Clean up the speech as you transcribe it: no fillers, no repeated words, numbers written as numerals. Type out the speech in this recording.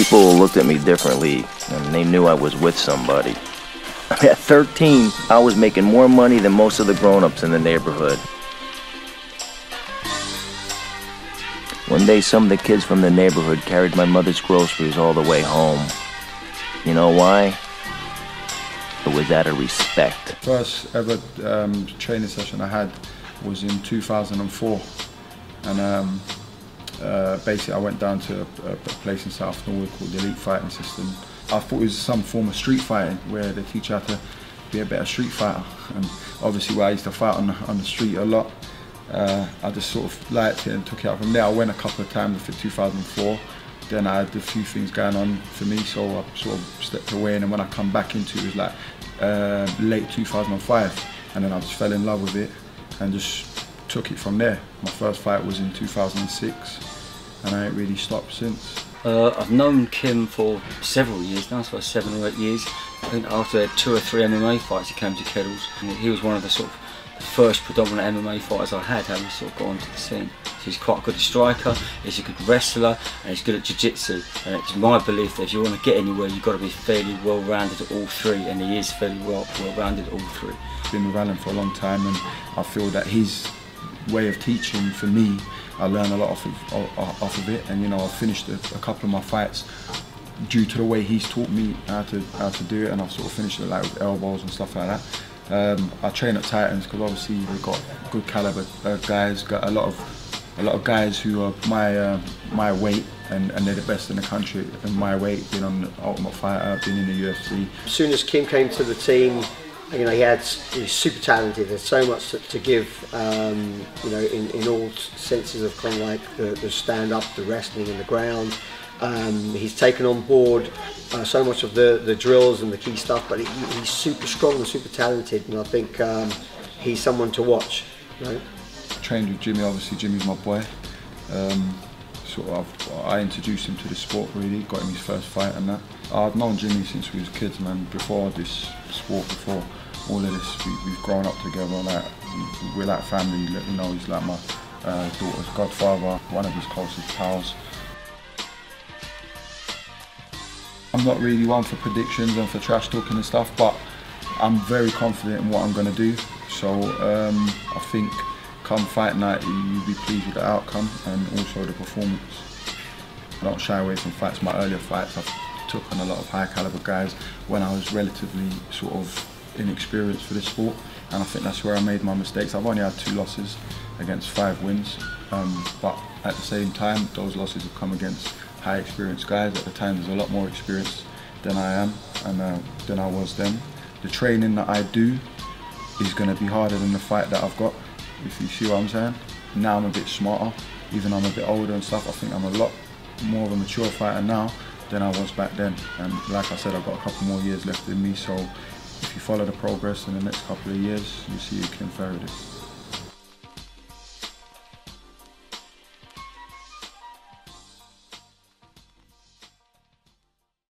People looked at me differently, and they knew I was with somebody. At 13, I was making more money than most of the grown-ups in the neighborhood. One day, some of the kids from the neighborhood carried my mother's groceries all the way home. You know why? It was out of respect. First ever training session I had was in 2004, and basically I went down to a place in South Norwood called the Elite Fighting System. I thought it was some form of street fighting where they teach you how to be a better street fighter, and obviously where I used to fight on the street a lot, I just sort of liked it and took it out from there. I went a couple of times for 2004, then I had a few things going on for me, so I sort of stepped away, and then when I come back into it was like late 2005, and then I just fell in love with it and just took it from there. My first fight was in 2006, and I ain't really stopped since. I've known Kim for several years now, so 7 or 8 years. I think after 2 or 3 MMA fights he came to Kettles, and he was one of the sort of the first predominant MMA fighters I had having sort of got onto the scene. So he's quite a good striker, he's a good wrestler, and he's good at jiu-jitsu. And it's my belief that if you want to get anywhere, you've got to be fairly well-rounded at all three, and he is fairly well-rounded at all three. I've been with Alan for a long time, and I feel that his way of teaching, for me, I learn a lot off of it, and you know, I've finished a couple of my fights due to the way he's taught me how to do it, and I've sort of finished it like with elbows and stuff like that. I train at Titans because obviously we've got good caliber guys, got a lot of guys who are my weight, and they're the best in the country in my weight, being on the Ultimate Fighter, being in the UFC. As soon as Kim came to the team, you know, he's super talented. There's so much to give, you know, in all senses of kind of like the stand-up, the wrestling and the ground. He's taken on board so much of the drills and the key stuff, but he's super strong and super talented, and I think he's someone to watch. You know? I trained with Jimmy. Obviously, Jimmy's my boy. I introduced him to the sport, really, got him his first fight and that. I've known Jimmy since we was kids, man. Before this sport, before all of this, we've grown up together. Like we're like family. You know, he's like my daughter's godfather, one of his closest pals. I'm not really one for predictions and for trash talking and stuff, but I'm very confident in what I'm going to do. So I think come fight night, you'll be pleased with the outcome and also the performance. I don't shy away from fights. My earlier fights, I've took on a lot of high caliber guys when I was relatively sort of inexperienced for this sport, and I think that's where I made my mistakes. I've only had 2 losses against 5 wins, but at the same time, those losses have come against high experienced guys. At the time, there's a lot more experience than I am, and than I was then. The training that I do is going to be harder than the fight that I've got, if you see what I'm saying. Now I'm a bit smarter, even though I'm a bit older and stuff. I think I'm a lot more of a mature fighter now than I was back then, and like I said, I've got a couple more years left in me, so if you follow the progress in the next couple of years, you'll see who KYM FARID is.